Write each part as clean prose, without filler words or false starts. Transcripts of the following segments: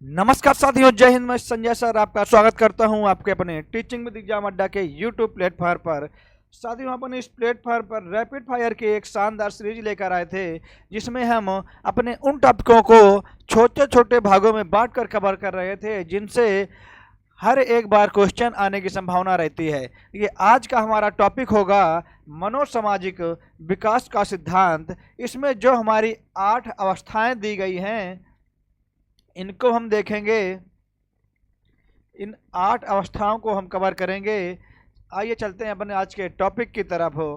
नमस्कार साथियों, जय हिंद। मैं संजय सर आपका स्वागत करता हूं आपके अपने टीचिंग विद एग्जाम अड्डा के यूट्यूब प्लेटफॉर्म पर। साथियों, अपने इस प्लेटफॉर्म पर रैपिड फायर के एक शानदार सीरीज लेकर आए थे, जिसमें हम अपने उन टॉपिकों को छोटे छोटे भागों में बांट कर कवर कर रहे थे, जिनसे हर एक बार क्वेश्चन आने की संभावना रहती है। ये आज का हमारा टॉपिक होगा मनोसामाजिक विकास का सिद्धांत। इसमें जो हमारी 8 अवस्थाएं दी गई हैं, इनको हम देखेंगे। इन 8 अवस्थाओं को हम कवर करेंगे। आइए चलते हैं अपने आज के टॉपिक की तरफ। हो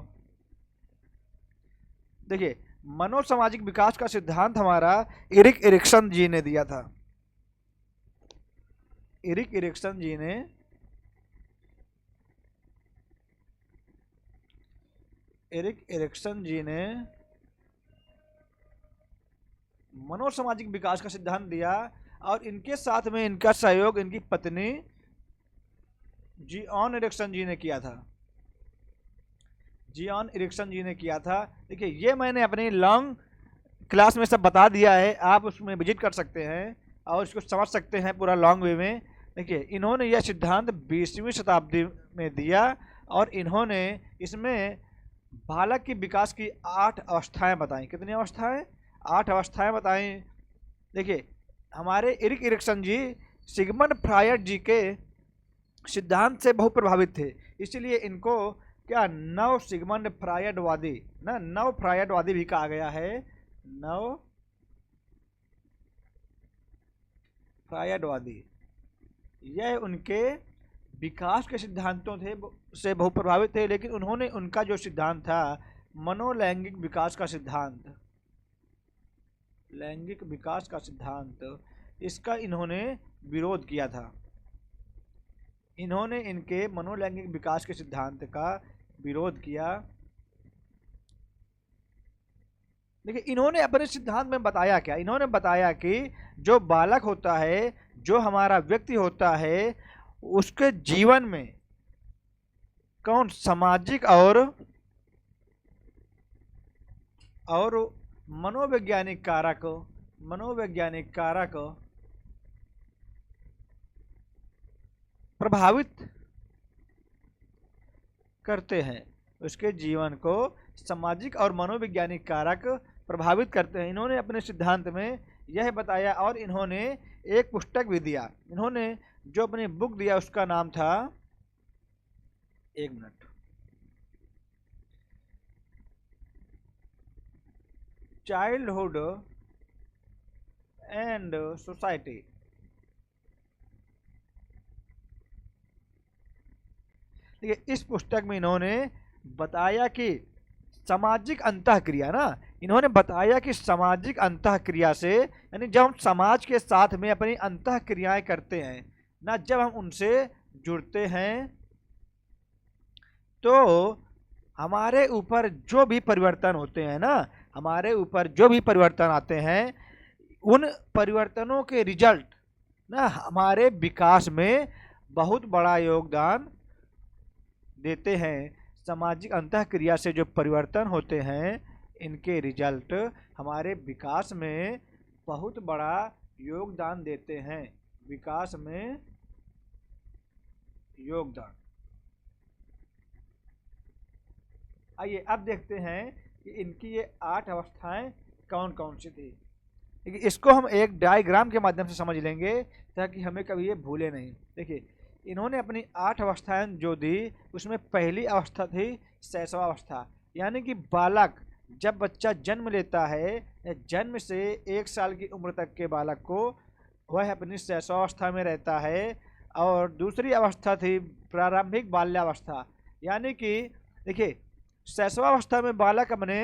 देखिए, मनोसामाजिक विकास का सिद्धांत हमारा इरिक इरिक्सन जी ने दिया था। इरिक इरिक्सन जी ने मनोसामाजिक विकास का सिद्धांत दिया, और इनके साथ में इनका सहयोग इनकी पत्नी जिऑन इरिक्सन जी ने किया था। देखिए, ये मैंने अपनी लॉन्ग क्लास में सब बता दिया है, आप उसमें विजिट कर सकते हैं और इसको समझ सकते हैं पूरा लॉन्ग वे में। देखिए, इन्होंने यह सिद्धांत 20वीं शताब्दी में दिया, और इन्होंने इसमें बालक की विकास की 8 अवस्थाएं बताई। कितनी अवस्थाएं? 8 अवस्थाएं बताई। देखिए, हमारे इरिक इरिक्सन जी सिगमंड फ्रायड जी के सिद्धांत से बहुत प्रभावित थे, इसलिए इनको क्या नव सिगमंड फ्रायडवादी नव फ्रायडवादी भी कहा गया है। नव फ्रायडवादी, यह उनके विकास के सिद्धांतों से बहुत प्रभावित थे, लेकिन उन्होंने उनका जो सिद्धांत था मनोलैंगिक विकास का सिद्धांत, लैंगिक विकास का सिद्धांत, इसका इन्होंने विरोध किया था। इन्होंने इनके मनोलैंगिक विकास के सिद्धांत का विरोध किया। देखिए, इन्होंने अपने सिद्धांत में बताया क्या? इन्होंने बताया कि जो बालक होता है, जो हमारा व्यक्ति होता है, उसके जीवन में कौन सामाजिक और मनोवैज्ञानिक कारक प्रभावित करते हैं। उसके जीवन को सामाजिक और मनोवैज्ञानिक कारक प्रभावित करते हैं। इन्होंने अपने सिद्धांत में यह बताया, और इन्होंने एक पुस्तक भी दिया। इन्होंने जो अपनी बुक दिया उसका नाम था, एक मिनट, चाइल्डहुड एंड सोसाइटी। देखिए, इस पुस्तक में इन्होंने बताया कि सामाजिक अंतःक्रिया इन्होंने बताया कि सामाजिक अंतःक्रिया से, यानी जब हम समाज के साथ में अपनी अंतःक्रियाएं करते हैं जब हम उनसे जुड़ते हैं, तो हमारे ऊपर जो भी परिवर्तन होते हैं हमारे ऊपर जो भी परिवर्तन आते हैं, उन परिवर्तनों के रिजल्ट हमारे विकास में बहुत बड़ा योगदान देते हैं। सामाजिक अंतःक्रिया से जो परिवर्तन होते हैं, इनके रिजल्ट हमारे विकास में बहुत बड़ा योगदान देते हैं। विकास में योगदान। आइए अब देखते हैं कि इनकी ये 8 अवस्थाएं कौन कौन सी थी। इसको हम एक डायग्राम के माध्यम से समझ लेंगे, ताकि हमें कभी ये भूले नहीं। देखिए, इन्होंने अपनी 8 अवस्थाएं जो दी, उसमें पहली अवस्था थी शैशवावस्था, यानी कि बालक जब बच्चा जन्म लेता है, जन्म से 1 साल की उम्र तक के बालक को वह अपनी शैशवावस्था में रहता है। और दूसरी अवस्था थी प्रारंभिक बाल्यावस्था, यानी कि देखिए, शैशवावस्था में बालक अपने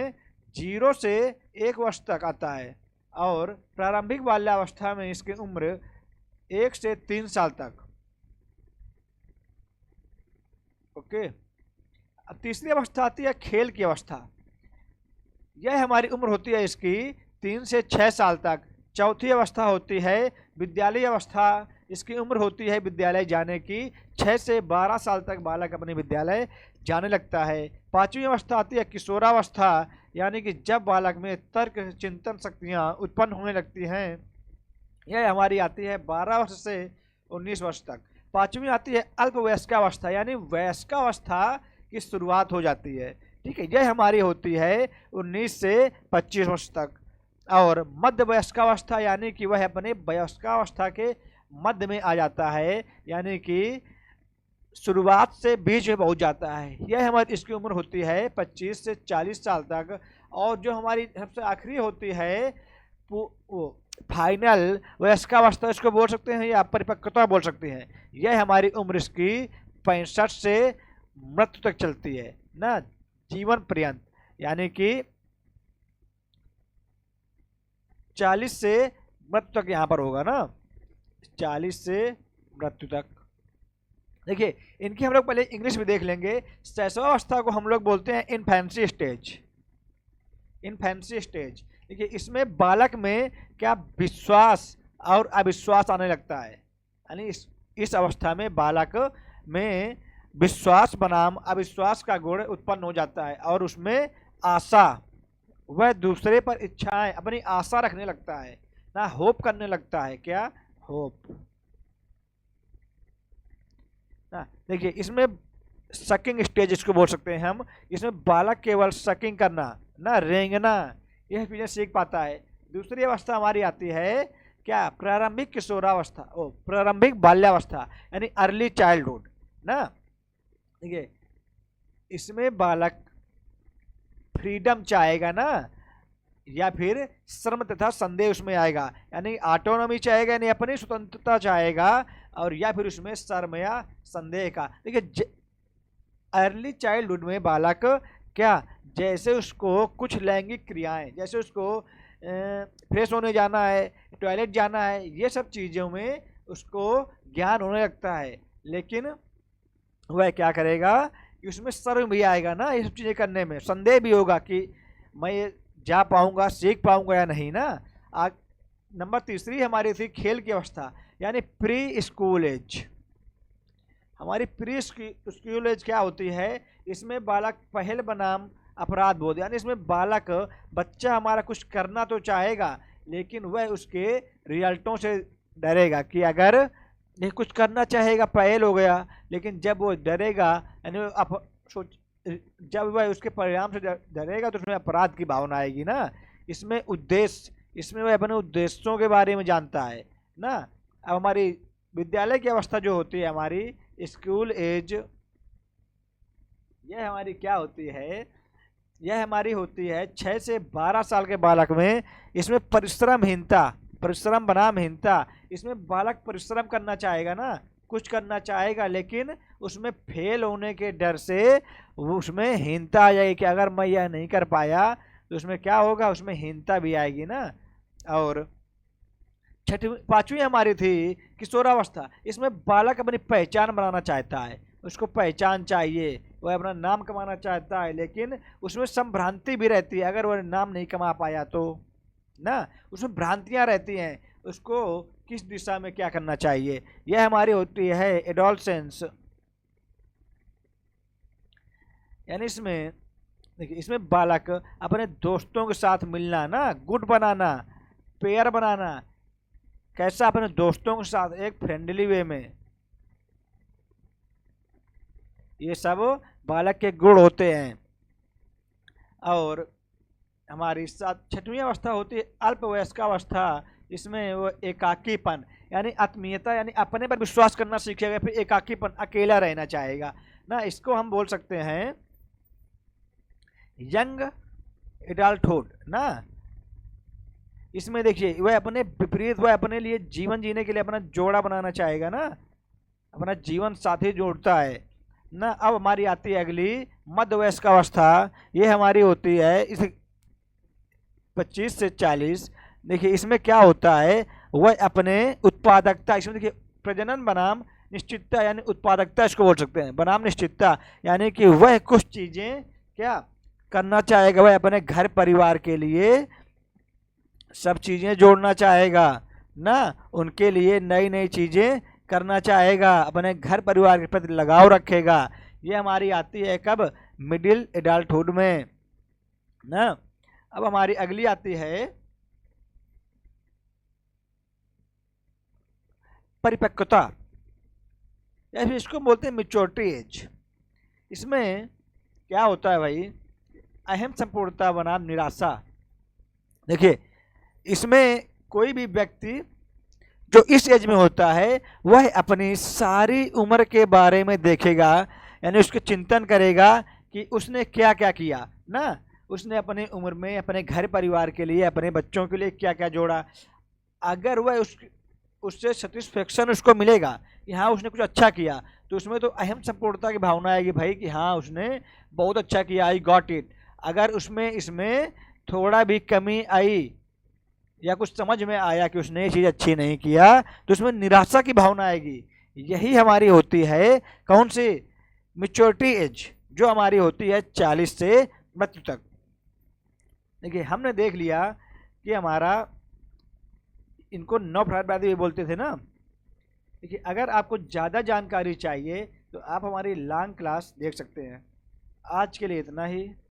0 से 1 वर्ष तक आता है, और प्रारंभिक बाल्यावस्था में इसकी उम्र 1 से 3 साल तक। ओके। अब तीसरी अवस्था आती है खेल की अवस्था। यह हमारी उम्र होती है इसकी 3 से 6 साल तक। चौथी अवस्था होती है विद्यालय अवस्था। इसकी उम्र होती है विद्यालय जाने की 6 से 12 साल तक बालक अपने विद्यालय जाने लगता है। पांचवी अवस्था आती है किशोरावस्था, यानी कि जब बालक में तर्क चिंतन शक्तियाँ उत्पन्न होने लगती हैं। यह हमारी आती है 12 वर्ष से 19 वर्ष तक। पांचवी आती है अल्पवयस्कावस्था, यानी वयस्कावस्था की शुरुआत हो जाती है। ठीक है, यह हमारी होती है 19 से 25 वर्ष तक। और मध्य वयस्कावस्था, यानी कि वह अपने वयस्कावस्था के मध्य में आ जाता है, यानी कि शुरुआत से बीच में पहुंच जाता है। यह हमारी इसकी उम्र होती है 25 से 40 साल तक। और जो हमारी सबसे आखिरी होती है वो फाइनल वयस्कावस्था, इसको बोल सकते हैं या परिपक्वता बोल सकते हैं। यह हमारी उम्र इसकी 65 से मृत्यु तक चलती है ना, जीवन पर्यंत, यानी कि 40 से मृत्यु तक यहाँ पर होगा ना, 40 से मृत्यु तक। देखिए, इनकी हम लोग पहले इंग्लिश में देख लेंगे। शैशवावस्था को हम लोग बोलते हैं इन्फेंसी स्टेज। इन्फेंसी स्टेज, देखिए इसमें बालक में क्या विश्वास और अविश्वास आने लगता है, यानी इस अवस्था में बालक में विश्वास बनाम अविश्वास का गुण उत्पन्न हो जाता है। और उसमें आशा, वह दूसरे पर इच्छाएं, अपनी आशा रखने लगता है ना, होप करने लगता है। क्या होप ना। देखिए इसमें सकिंग स्टेज इसको बोल सकते हैं हम। इसमें बालक केवल सकिंग करना ना, रेंगना, यह चीजें सीख पाता है। दूसरी अवस्था हमारी आती है क्या, प्रारंभिक किशोरावस्था, प्रारंभिक बाल्यावस्था, यानी अर्ली चाइल्डहुड ना। देखिए इसमें बालक फ्रीडम चाहेगा ना, या फिर श्रम तथा संदेह उसमें आएगा, यानी ऑटोनॉमी चाहेगा, यानी अपनी स्वतंत्रता चाहेगा, और या फिर उसमें शर्म या संदेह का। देखिए अर्ली चाइल्डहुड में बालक क्या, जैसे उसको कुछ लैंगिक क्रियाएं, जैसे उसको फ्रेश होने जाना है, टॉयलेट जाना है, ये सब चीज़ों में उसको ज्ञान होने लगता है। लेकिन वह क्या करेगा कि उसमें शर्म भी आएगा ना, ये सब चीज़ें करने में संदेह भी होगा कि मैं ये जा पाऊंगा, सीख पाऊंगा या नहीं ना। नंबर तीसरी हमारी थी खेल की अवस्था, यानी प्री स्कूल एज। हमारी प्री स्कूल एज क्या होती है, इसमें बालक पहल बनाम अपराध बोध, यानी इसमें बालक बच्चा हमारा कुछ करना तो चाहेगा, लेकिन वह उसके रिजल्टों से डरेगा। कि अगर ये कुछ करना चाहेगा, पहल हो गया, लेकिन जब वो डरेगा, यानी जब वह उसके परिणाम से डरेगा, तो उसमें अपराध की भावना आएगी ना। इसमें उद्देश्य, इसमें वह अपने उद्देश्यों के बारे में जानता है ना। अब हमारी विद्यालय की अवस्था जो होती है, हमारी स्कूल एज, यह हमारी क्या होती है, यह हमारी होती है 6 से 12 साल के बालक में। इसमें परिश्रमहीनता, परिश्रम बनाम हीनता, इसमें बालक परिश्रम करना चाहेगा ना, कुछ करना चाहेगा, लेकिन उसमें फेल होने के डर से उसमें हीनता आ जाएगी कि अगर मैं यह नहीं कर पाया तो उसमें क्या होगा, उसमें हीनता भी आएगी ना। और पांचवी हमारी थी किशोरावस्था। इसमें बालक अपनी पहचान बनाना चाहता है, उसको पहचान चाहिए, वह अपना नाम कमाना चाहता है, लेकिन उसमें संभ्रांति भी रहती है। अगर वह नाम नहीं कमा पाया तो ना, उसमें भ्रांतियां रहती हैं, उसको किस दिशा में क्या करना चाहिए। यह हमारी होती है एडोलसेंस, यानी इसमें देखिए इसमें बालक अपने दोस्तों के साथ मिलना ना, गुट बनाना, पेयर बनाना, कैसा, अपने दोस्तों के साथ एक फ्रेंडली वे में, ये सब बालक के गुण होते हैं। और हमारी छठवीं अवस्था होती है अल्पवयस्कावस्था। इसमें वो एकाकीपन, यानी आत्मीयता, यानी अपने पर विश्वास करना सीखेगा, फिर एकाकीपन, अकेला रहना चाहेगा ना। इसको हम बोल सकते हैं यंग एडल्टहुड ना। इसमें देखिए वह अपने विपरीत, वह अपने लिए जीवन जीने के लिए अपना जोड़ा बनाना चाहेगा ना, अपना जीवन साथी जोड़ता है ना। अब हमारी आती है अगली मध्य वयस्क अवस्था। ये हमारी होती है इस 25 से 40। देखिए इसमें क्या होता है, वह अपने उत्पादकता, इसमें देखिए प्रजनन बनाम निश्चितता, यानी उत्पादकता इसको बोल सकते हैं, बनाम निश्चितता, यानी कि वह कुछ चीजें क्या करना चाहेगा, वह अपने घर परिवार के लिए सब चीजें जोड़ना चाहेगा ना, उनके लिए नई नई चीजें करना चाहेगा, अपने घर परिवार के प्रति लगाव रखेगा। ये हमारी आती है कब, मिडिल एडल्टहुड में ना। अब हमारी अगली आती है परिपक्वता, या फिर इसको बोलते हैं मैच्योरिटी एज। इसमें क्या होता है भाई, अहम संपूर्णता बनाम निराशा। देखिए, इसमें कोई भी व्यक्ति जो इस एज में होता है वह अपनी सारी उम्र के बारे में देखेगा, यानी उसके चिंतन करेगा कि उसने क्या क्या किया ना, उसने अपने उम्र में अपने घर परिवार के लिए, अपने बच्चों के लिए क्या क्या जोड़ा। अगर वह उससे सेटिस्फेक्शन उसको मिलेगा कि हाँ उसने कुछ अच्छा किया, तो उसमें तो अहम संपूर्णता की भावना आएगी भाई कि हाँ उसने बहुत अच्छा किया, आई गॉट इट। अगर उसमें इसमें थोड़ा भी कमी आई या कुछ समझ में आया कि उसने ये चीज़ अच्छी नहीं किया, तो उसमें निराशा की भावना आएगी। यही हमारी होती है कौन सी, मैच्योरिटी एज, जो हमारी होती है 40 से मृत्यु तक। देखिए, हमने देख लिया कि हमारा, इनको नवप्रायवादी भी बोलते थे ना। देखिए, अगर आपको ज़्यादा जानकारी चाहिए तो आप हमारी लॉन्ग क्लास देख सकते हैं। आज के लिए इतना ही।